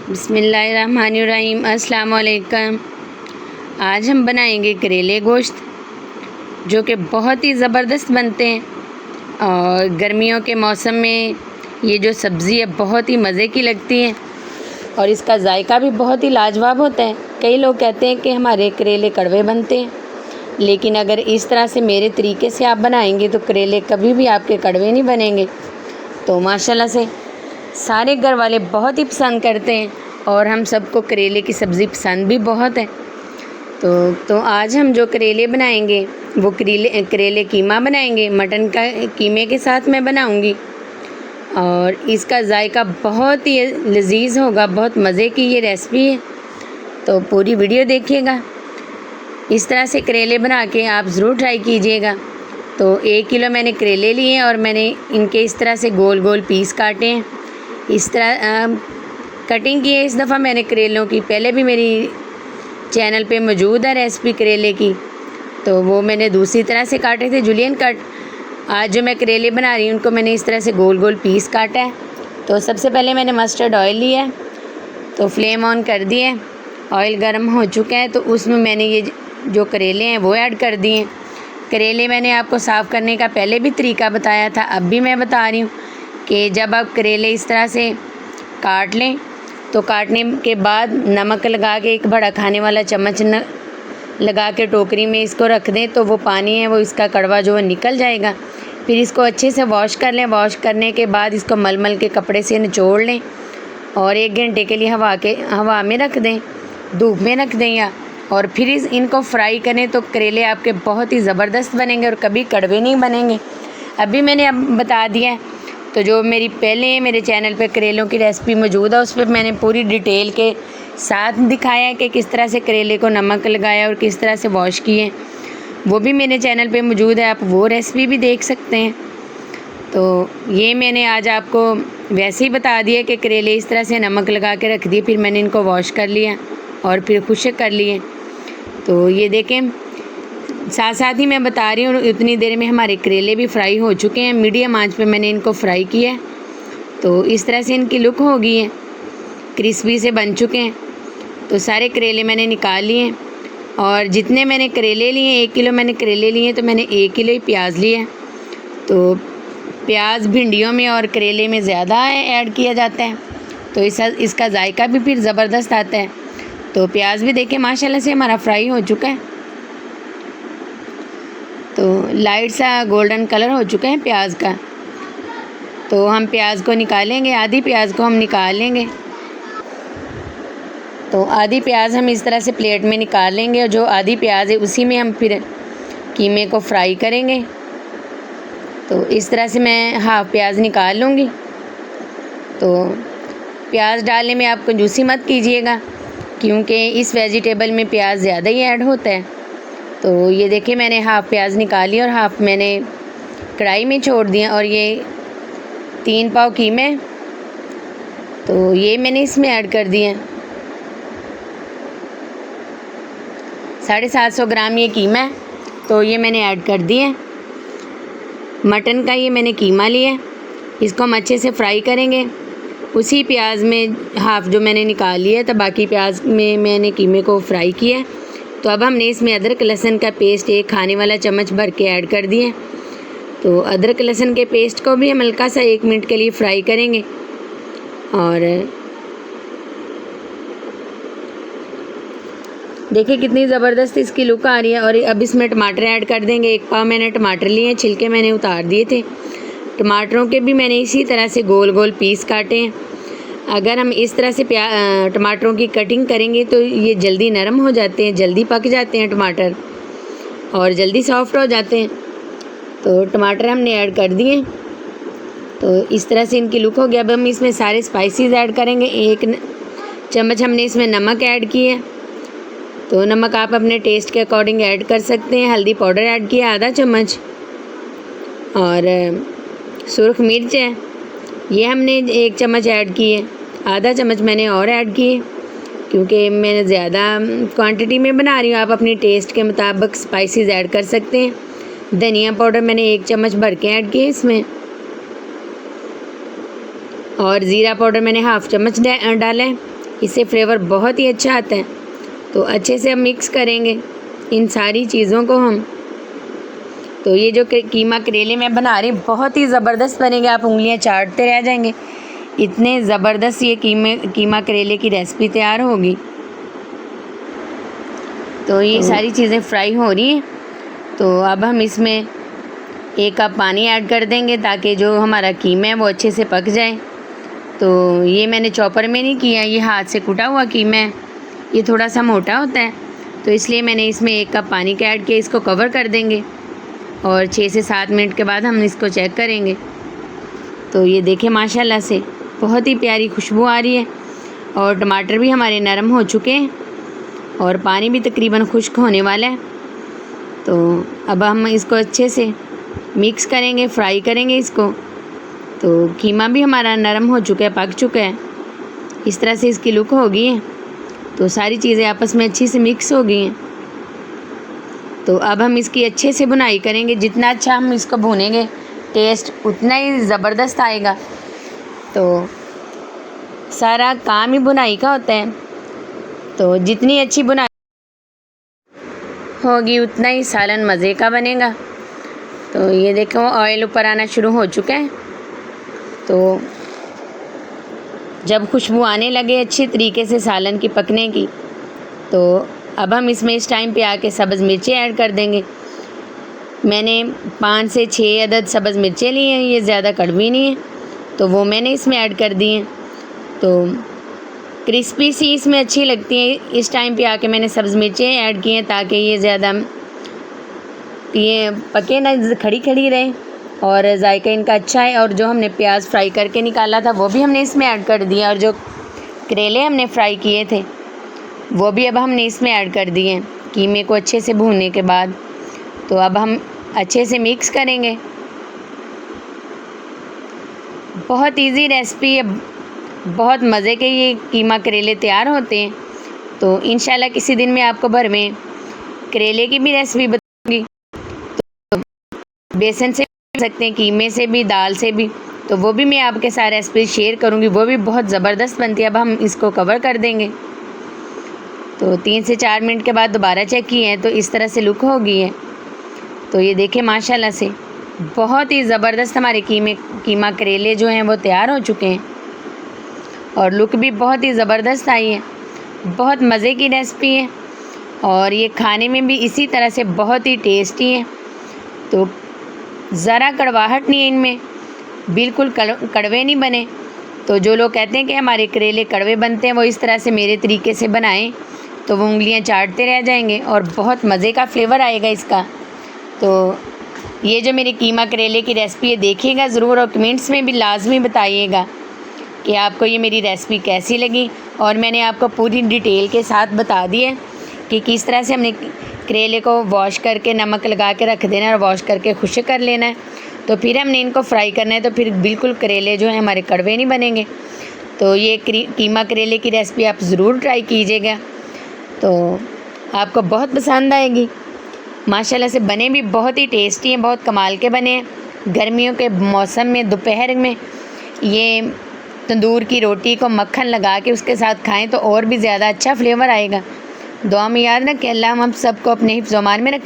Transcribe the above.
बिस्मिल्लाहिर्रहमानिर्रहीम। अस्सलाम वालेकुम। आज हम बनाएंगे करेले गोश्त, जो कि बहुत ही ज़बरदस्त बनते हैं और गर्मियों के मौसम में ये जो सब्ज़ी है बहुत ही मज़े की लगती है और इसका जायका भी बहुत ही लाजवाब होता है। कई लोग कहते हैं कि हमारे करेले कड़वे बनते हैं, लेकिन अगर इस तरह से मेरे तरीके से आप बनाएंगे तो करेले कभी भी आपके कड़वे नहीं बनेंगे। तो माशाल्लाह से सारे घर वाले बहुत ही पसंद करते हैं और हम सबको करेले की सब्ज़ी पसंद भी बहुत है। तो आज हम जो करेले बनाएंगे वो करेले कीमा बनाएंगे। मटन का कीमे के साथ मैं बनाऊंगी और इसका जायका बहुत ही लजीज होगा। बहुत मज़े की ये रेसिपी है, तो पूरी वीडियो देखिएगा। इस तरह से करेले बना के आप ज़रूर ट्राई कीजिएगा। तो 1 किलो मैंने करेले लिए हैं और मैंने इनके इस तरह से गोल गोल पीस काटे हैं। इस तरह कटिंग की है इस दफ़ा मैंने करेलों की। पहले भी मेरी चैनल पे मौजूद है रेसिपी करेले की, तो वो मैंने दूसरी तरह से काटे थे, जुलियन कट। आज जो मैं करेले बना रही हूँ उनको मैंने इस तरह से गोल गोल पीस काटा है। तो सबसे पहले मैंने मस्टर्ड ऑयल लिया है, तो फ्लेम ऑन कर दिए। ऑयल गर्म हो चुका है तो उसमें मैंने ये जो करेले हैं वो ऐड कर दिए। करेले मैंने आपको साफ़ करने का पहले भी तरीका बताया था, अब भी मैं बता रही हूँ कि जब आप करेले इस तरह से काट लें तो काटने के बाद नमक लगा के एक बड़ा खाने वाला चम्मच लगा के टोकरी में इसको रख दें, तो वो पानी है वो इसका कड़वा जो है निकल जाएगा। फिर इसको अच्छे से वॉश कर लें। वॉश करने के बाद इसको मलमल के कपड़े से निचोड़ लें और 1 घंटे के लिए हवा में रख दें, धूप में रख दें या और फिर इनको फ्राई करें तो करेले आपके बहुत ही ज़बरदस्त बनेंगे और कभी कड़वे नहीं बनेंगे। अभी मैंने अब बता दिया है। तो जो मेरी पहले मेरे चैनल पे करेलों की रेसिपी मौजूद है उस पर मैंने पूरी डिटेल के साथ दिखाया है कि किस तरह से करेले को नमक लगाया और किस तरह से वॉश किए, वो भी मेरे चैनल पे मौजूद है, आप वो रेसिपी भी देख सकते हैं। तो ये मैंने आज आपको वैसे ही बता दिया कि करेले इस तरह से नमक लगा के रख दिए, फिर मैंने इनको वॉश कर लिया और फिर खुश्क कर लिए। तो ये देखें, साथ साथ ही मैं बता रही हूँ इतनी देर में हमारे करेले भी फ्राई हो चुके हैं। मीडियम आंच पे मैंने इनको फ्राई किया है, तो इस तरह से इनकी लुक हो गई है, क्रिस्पी से बन चुके हैं। तो सारे करेले मैंने निकाल लिए और जितने मैंने करेले लिए 1 किलो मैंने करेले लिए तो मैंने 1 किलो ही प्याज लिया है। तो प्याज भिंडियों में और करेले में ज़्यादा ऐड किया जाता है, तो इसका जायका भी फिर ज़बरदस्त आता है। तो प्याज भी देखें माशाल्लाह से हमारा फ्राई हो चुका है, तो लाइट सा गोल्डन कलर हो चुका है प्याज का। तो हम प्याज को निकालेंगे, आधी प्याज को हम निकाल लेंगे। तो आधी प्याज हम इस तरह से प्लेट में निकाल लेंगे और जो आधी प्याज है उसी में हम फिर कीमे को फ्राई करेंगे। तो इस तरह से मैं हाफ़ प्याज निकाल लूँगी। तो प्याज डालने में आप कंजूसी मत कीजिएगा, क्योंकि इस वेजिटेबल में प्याज ज़्यादा ही ऐड होता है। तो ये देखिए मैंने हाफ़ प्याज निकाली और हाफ़ मैंने कढ़ाई में छोड़ दिया। और ये 3 पाव कीमे, तो ये मैंने इसमें ऐड कर दिए। 750 ग्राम ये कीमा है, तो ये मैंने ऐड कर दिए। मटन का ये मैंने कीमा लिया, इसको हम अच्छे से फ्राई करेंगे। उसी प्याज में हाफ़ जो मैंने निकाल लिया तो बाकी प्याज में मैंने कीमे को फ्राई किया। तो अब हमने इसमें अदरक लहसुन का पेस्ट 1 खाने वाला चम्मच भर के ऐड कर दिए। तो अदरक लहसुन के पेस्ट को भी हम हल्का सा 1 मिनट के लिए फ्राई करेंगे। और देखिए कितनी ज़बरदस्त इसकी लुक आ रही है। और अब इसमें टमाटर ऐड कर देंगे। 1 पाव मैंने टमाटर लिए हैं, छिलके मैंने उतार दिए थे। टमाटरों के भी मैंने इसी तरह से गोल गोल पीस काटे हैं। अगर हम इस तरह से टमाटरों की कटिंग करेंगे तो ये जल्दी नरम हो जाते हैं, जल्दी पक जाते हैं टमाटर और जल्दी सॉफ्ट हो जाते हैं। तो टमाटर हमने ऐड कर दिए। तो इस तरह से इनकी लुक हो गया। अब हम इसमें सारे स्पाइसेस ऐड करेंगे। 1 चम्मच हमने इसमें नमक ऐड किया, तो नमक आप अपने टेस्ट के अकॉर्डिंग ऐड कर सकते हैं। हल्दी पाउडर ऐड किया आधा चम्मच और सुरख मिर्च है ये हमने 1 चम्मच ऐड की है। आधा चम्मच मैंने और ऐड किए क्योंकि मैंने ज़्यादा क्वांटिटी में बना रही हूँ। आप अपनी टेस्ट के मुताबिक स्पाइसेस ऐड कर सकते हैं। धनिया पाउडर मैंने 1 चम्मच भर के ऐड किए इसमें और ज़ीरा पाउडर मैंने हाफ़ चम्मच डाला है। इससे फ्लेवर बहुत ही अच्छा आता है। तो अच्छे से हम मिक्स करेंगे इन सारी चीज़ों को हम। तो ये जो कीमा करेले मैं बना रही हूँ बहुत ही ज़बरदस्त बनेंगे, आप उंगलियां चाटते रह जाएंगे, इतने ज़बरदस्त ये कीमा करेले की रेसिपी तैयार होगी। तो ये सारी चीज़ें फ्राई हो रही हैं। तो अब हम इसमें 1 कप पानी ऐड कर देंगे ताकि जो हमारा कीमा है वो अच्छे से पक जाए। तो ये मैंने चॉपर में नहीं किया, ये हाथ से कुटा हुआ कीमा है, ये थोड़ा सा मोटा होता है, तो इसलिए मैंने इसमें 1 कप पानी का ऐड किया। इसको कवर कर देंगे और 6 से 7 मिनट के बाद हम इसको चेक करेंगे। तो ये देखें माशाल्लाह से बहुत ही प्यारी खुशबू आ रही है और टमाटर भी हमारे नरम हो चुके हैं और पानी भी तकरीबन खुश्क होने वाला है। तो अब हम इसको अच्छे से मिक्स करेंगे, फ्राई करेंगे इसको। तो कीमा भी हमारा नरम हो चुका है, पक चुका है, इस तरह से इसकी लुक हो गई है। तो सारी चीज़ें आपस में अच्छी से मिक्स हो गई हैं। तो अब हम इसकी अच्छे से भुनाई करेंगे, जितना अच्छा हम इसको भूनेंगे टेस्ट उतना ही ज़बरदस्त आएगा। तो सारा काम ही भुनाई का होता है, तो जितनी अच्छी भुनाई होगी उतना ही सालन मज़े का बनेगा। तो ये देखो ऑयल ऊपर आना शुरू हो चुका है। तो जब खुशबू आने लगे अच्छी तरीके से सालन की पकने की, तो अब हम इसमें इस टाइम पे आके सब्ज़ मिर्चें ऐड कर देंगे। मैंने 5 से 6 अदद सब्ज़ मिर्चें ली हैं, ये ज़्यादा कड़वी नहीं है, तो वो मैंने इसमें ऐड कर दी हैं। तो क्रिस्पी सी इसमें अच्छी लगती हैं, इस टाइम पे आके मैंने सब्ज़ मिर्चें ऐड की हैं ताकि ये ज़्यादा ये पके ना, खड़ी खड़ी रहे और जायका इनका अच्छा है। और जो हमने प्याज फ्राई करके निकाला था वो भी हमने इसमें ऐड कर दिया, और जो करेले हमने फ्राई किए थे वो भी अब हमने इसमें ऐड कर दिए हैं कीमे को अच्छे से भूनने के बाद। तो अब हम अच्छे से मिक्स करेंगे। बहुत इजी रेसिपी है, बहुत मज़े के ये कीमा करेले तैयार होते हैं। तो इंशाल्लाह किसी दिन मैं आपको भर में करेले की भी रेसिपी बताऊंगी। तो बेसन से भी बना सकते हैं, कीमे से भी, दाल से भी, तो वो भी मैं आपके साथ रेसिपी शेयर करूंगी, वो भी बहुत ज़बरदस्त बनती है। अब हम इसको कवर कर देंगे। तो 3 से 4 मिनट के बाद दोबारा चेक किए हैं तो इस तरह से लुक हो गई है। तो ये देखें माशाल्लाह से बहुत ही ज़बरदस्त हमारे कीमा करेले जो हैं वो तैयार हो चुके हैं और लुक भी बहुत ही ज़बरदस्त आई है। बहुत मज़े की रेसिपी है और ये खाने में भी इसी तरह से बहुत ही टेस्टी है। तो ज़रा कड़वाहट नहीं है इनमें, बिल्कुल कड़वे नहीं बने। तो जो लोग कहते हैं कि हमारे करेले कड़वे बनते हैं, वो इस तरह से मेरे तरीके से बनाएं तो वो उंगलियां चाटते रह जाएंगे और बहुत मज़े का फ्लेवर आएगा इसका। तो ये जो मेरी कीमा करेले की रेसिपी है देखिएगा ज़रूर और कमेंट्स में भी लाजमी बताइएगा कि आपको ये मेरी रेसिपी कैसी लगी। और मैंने आपको पूरी डिटेल के साथ बता दी है कि किस तरह से हमने करेले को वॉश करके नमक लगा के रख देना है और वॉश करके खुश्क कर लेना है। तो फिर हमने इनको फ्राई करना है, तो फिर बिल्कुल करेले जो हैं हमारे कड़वे नहीं बनेंगे। तो ये कीमा करेले की रेसिपी आप ज़रूर ट्राई कीजिएगा, तो आपको बहुत पसंद आएगी। माशाल्लाह से बने भी बहुत ही टेस्टी हैं, बहुत कमाल के बने हैं। गर्मियों के मौसम में दोपहर में ये तंदूर की रोटी को मक्खन लगा के उसके साथ खाएं तो और भी ज़्यादा अच्छा फ्लेवर आएगा। दुआ में याद रखें, अल्लाह हम सबको अपने हिफ्ज़-ओ-अमान में रखें।